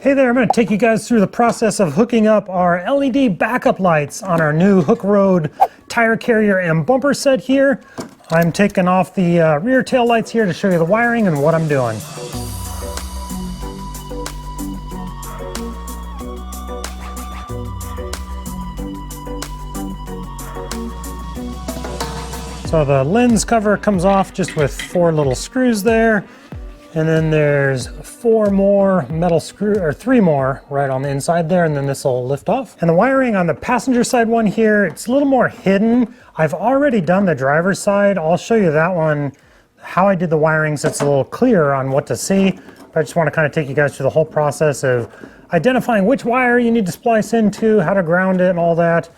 Hey there, I'm going to take you guys through the process of hooking up our LED backup lights on our new Hookeroad tire carrier and bumper set here. I'm taking off the rear tail lights here to show you the wiring and what I'm doing. So the lens cover comes off just with 4 little screws there. And then there's 4 more metal screws, or 3 more right on the inside there, and then this will lift off. And the wiring on the passenger side one here, it's a little more hidden. I've already done the driver's side. I'll show you that one, how I did the wiring, so it's a little clearer on what to see. But I just want to kind of take you guys through the whole process of identifying which wire you need to splice into, how to ground it and all that.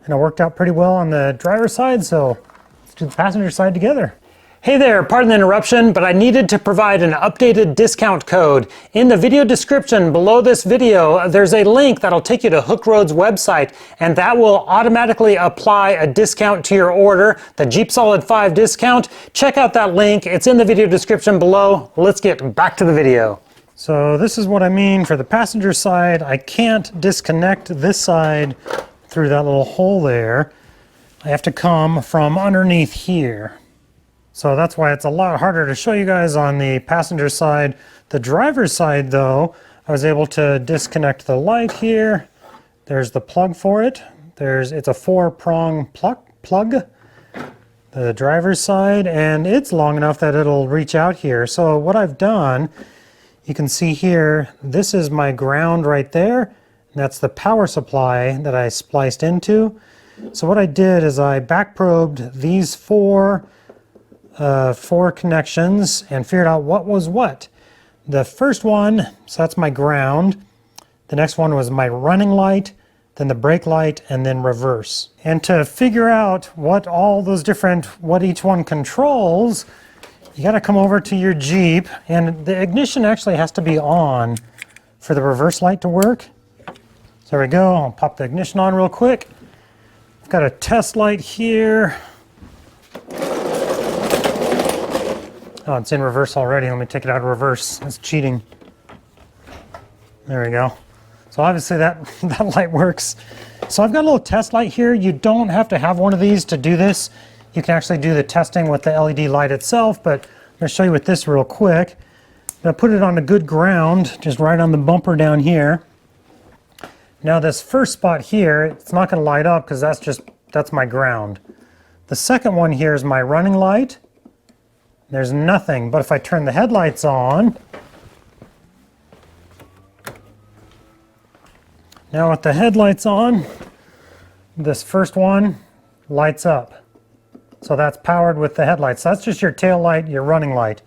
And it worked out pretty well on the driver's side, so let's do the passenger side together. Hey there, pardon the interruption, but I needed to provide an updated discount code. In the video description below this video, there's a link that'll take you to Hookeroad's website, and that will automatically apply a discount to your order, the JeepSolid 5 discount. Check out that link, it's in the video description below. Let's get back to the video. So this is what I mean for the passenger side. I can't disconnect this side through that little hole there. I have to come from underneath here. So that's why it's a lot harder to show you guys on the passenger side. The driver's side though, I was able to disconnect the light here. There's the plug for it. It's a 4-prong plug, the driver's side, and it's long enough that it'll reach out here. So what I've done, you can see here, this is my ground right there. And that's the power supply that I spliced into. So what I did is I back probed these 4 connections and figured out what was what. The first one, so that's my ground. The next one was my running light, then the brake light, and then reverse. And to figure out what each one controls, you gotta come over to your Jeep, and the ignition actually has to be on for the reverse light to work. So there we go, I'll pop the ignition on real quick. I've got a test light here. Oh, it's in reverse already. Let me take it out of reverse. That's cheating. There we go. So obviously that light works. So I've got a little test light here. You don't have to have one of these to do this. You can actually do the testing with the LED light itself, but I'm going to show you with this real quick. I'm going to put it on a good ground, just right on the bumper down here. Now this first spot here, it's not going to light up because that's my ground. The second one here is my running light. There's nothing, but if I turn the headlights on, now with the headlights on, this first one lights up. So that's powered with the headlights. That's just your tail light, your running light.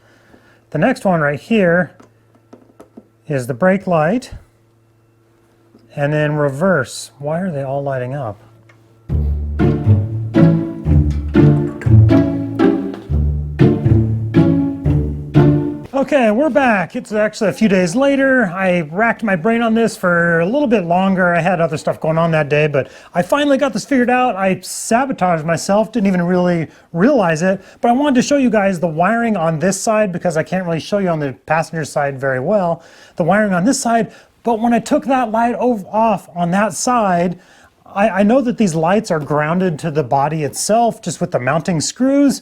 The next one right here is the brake light, and then reverse. Why are they all lighting up? Okay, we're back. It's actually a few days later. I racked my brain on this for a little bit longer. I had other stuff going on that day, but I finally got this figured out. I sabotaged myself, didn't even really realize it, but I wanted to show you guys the wiring on this side because I can't really show you on the passenger side very well, the wiring on this side. But when I took that light off on that side, I know that these lights are grounded to the body itself just with the mounting screws.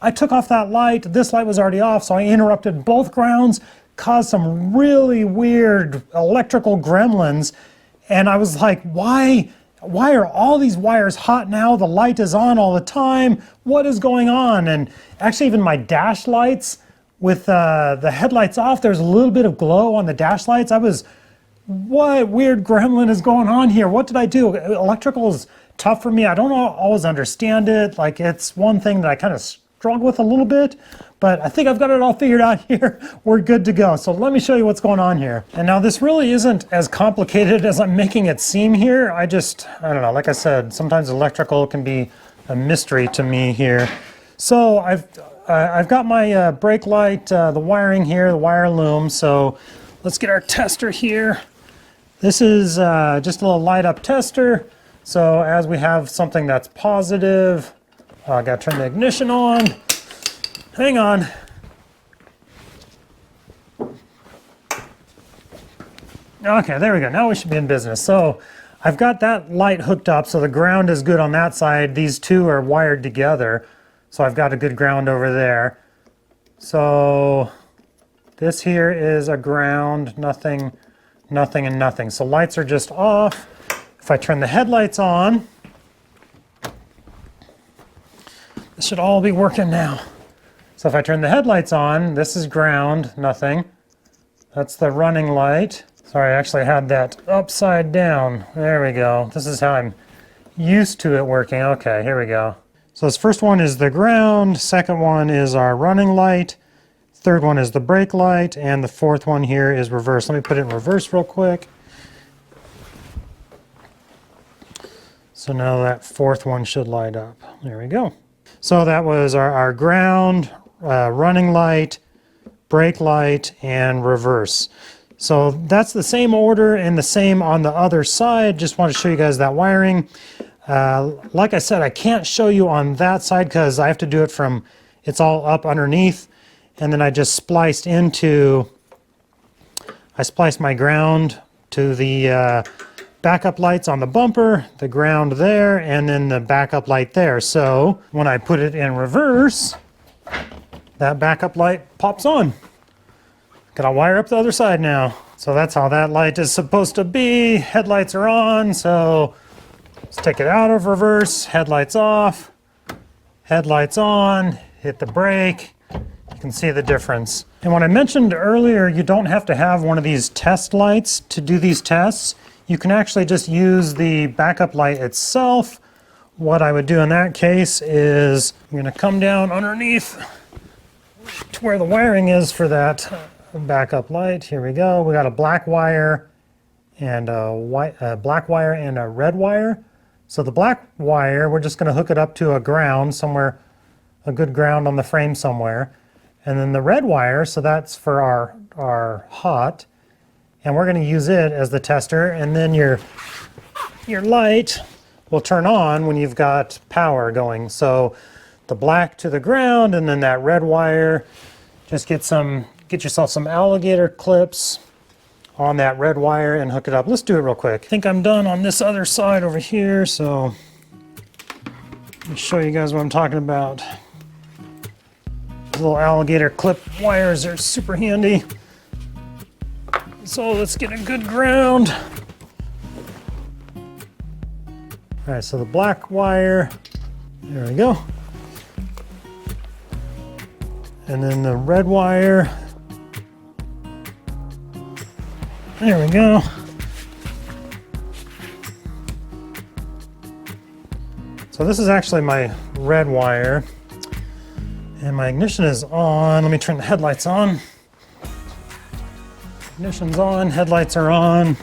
I took off that light, this light was already off, so I interrupted both grounds, caused some really weird electrical gremlins, and I was like, why are all these wires hot now? The light is on all the time. What is going on? And actually even my dash lights with the headlights off, there's a little bit of glow on the dash lights. What weird gremlin is going on here? What did I do? Electrical is tough for me. I don't always understand it. Like, it's one thing that I kind of struggle with a little bit, but I think I've got it all figured out here. We're good to go. So let me show you what's going on here. And now this really isn't as complicated as I'm making it seem here. I don't know, like I said, sometimes electrical can be a mystery to me here. So I've got my brake light, the wiring here, the wire loom. So let's get our tester here. This is just a little light up tester. So as we have something that's positive, I gotta turn the ignition on. Hang on. Okay, there we go. Now we should be in business. So I've got that light hooked up, so the ground is good on that side. These two are wired together, so I've got a good ground over there. So this here is a ground, nothing, nothing, and nothing. So lights are just off. If I turn the headlights on, this should all be working now. So if I turn the headlights on, this is ground, nothing. That's the running light. Sorry, I actually had that upside down. There we go. This is how I'm used to it working. Okay, here we go. So this first one is the ground, second one is our running light, third one is the brake light, and the fourth one here is reverse. Let me put it in reverse real quick. So now that fourth one should light up. There we go. So that was our ground, running light, brake light, and reverse. So that's the same order and the same on the other side. Just want to show you guys that wiring. Like I said, I can't show you on that side because I have to do it from, it's all up underneath. And then I just spliced my ground to the backup lights on the bumper, the ground there, and then the backup light there. So when I put it in reverse, that backup light pops on. Gotta wire up the other side now. So that's how that light is supposed to be. Headlights are on, so let's take it out of reverse. Headlights off, headlights on, hit the brake. You can see the difference. And when I mentioned earlier, you don't have to have one of these test lights to do these tests. You can actually just use the backup light itself. What I would do in that case is I'm gonna come down underneath to where the wiring is for that backup light. Here we go. We got a black wire and a black wire and a red wire. So the black wire, we're just going to hook it up to a ground somewhere, a good ground on the frame somewhere. And then the red wire, so that's for our hot, and we're going to use it as the tester. And then your light will turn on when you've got power going. So the black to the ground, and then that red wire, just get yourself some alligator clips on that red wire and hook it up. Let's do it real quick. I think I'm done on this other side over here, so let me show you guys what I'm talking about. These little alligator clip wires are super handy. So let's get a good ground. All right, so the black wire, there we go. And then the red wire, there we go. So this is actually my red wire, and my ignition is on. Let me turn the headlights on. Ignition's on, headlights are on.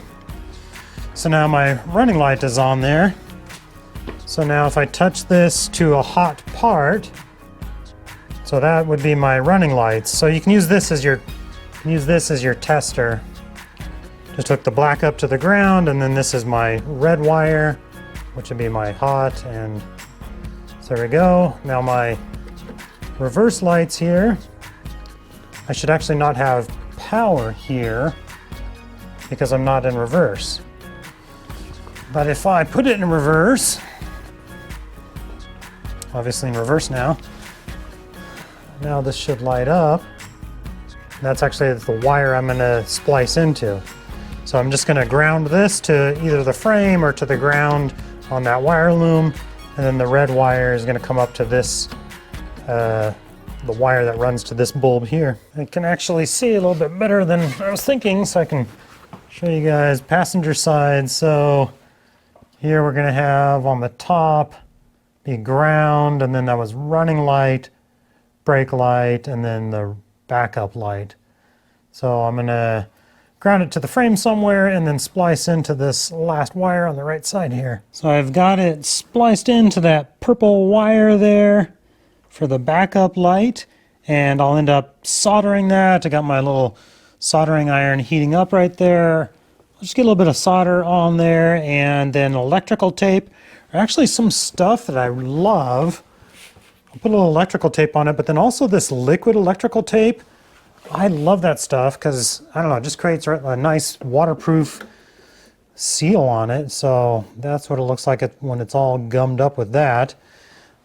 So now my running light is on there. So now if I touch this to a hot part, so that would be my running lights. So you can use this as your tester. Just hook the black up to the ground, and then this is my red wire, which would be my hot, and so there we go. Now my reverse lights here, I should actually not have power here because I'm not in reverse. But if I put it in reverse, obviously in reverse now this should light up. That's actually the wire I'm going to splice into. So I'm just going to ground this to either the frame or to the ground on that wire loom, and then the red wire is going to come up to this, the wire that runs to this bulb here. I can actually see a little bit better than I was thinking, so I can show you guys passenger side. So here we're going to have on the top be ground, and then that was running light, brake light, and then the backup light. So I'm going to ground it to the frame somewhere and then splice into this last wire on the right side here. So I've got it spliced into that purple wire there for the backup light, and I'll end up soldering that. I got my little soldering iron heating up right there. I'll just get a little bit of solder on there, and then electrical tape, or actually some stuff that I love. I'll put a little electrical tape on it, but then also this liquid electrical tape. I love that stuff because, I don't know, it just creates a nice waterproof seal on it. So that's what it looks like when it's all gummed up with that.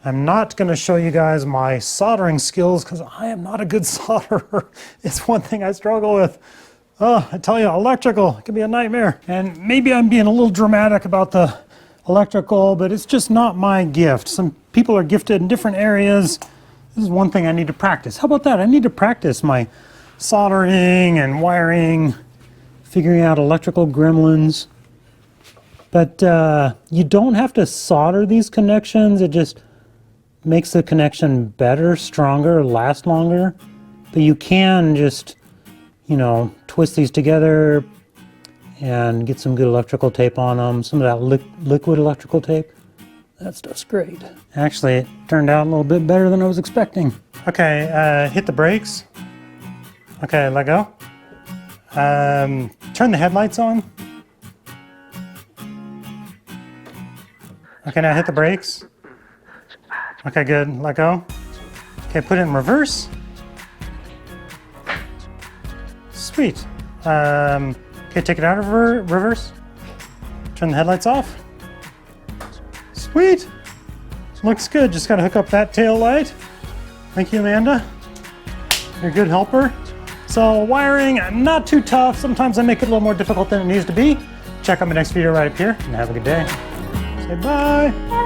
I'm not going to show you guys my soldering skills because I am not a good solderer. It's one thing I struggle with. Oh, I tell you, electrical can be a nightmare. And maybe I'm being a little dramatic about the electrical, but it's just not my gift. Some people are gifted in different areas. This is one thing I need to practice. How about that? I need to practice my soldering and wiring, figuring out electrical gremlins. But you don't have to solder these connections. It just makes the connection better, stronger, last longer. But you can just, you know, twist these together and get some good electrical tape on them. Some of that liquid electrical tape. That stuff's great. Actually, it turned out a little bit better than I was expecting. Okay, hit the brakes. Okay, let go. Turn the headlights on. Okay, now hit the brakes. Okay, good, let go. Okay, put it in reverse. Sweet. Okay, take it out of reverse. Turn the headlights off. Sweet. Looks good, just gotta hook up that tail light. Thank you, Amanda. You're a good helper. So wiring, not too tough. Sometimes I make it a little more difficult than it needs to be. Check out my next video right up here and have a good day. Say bye.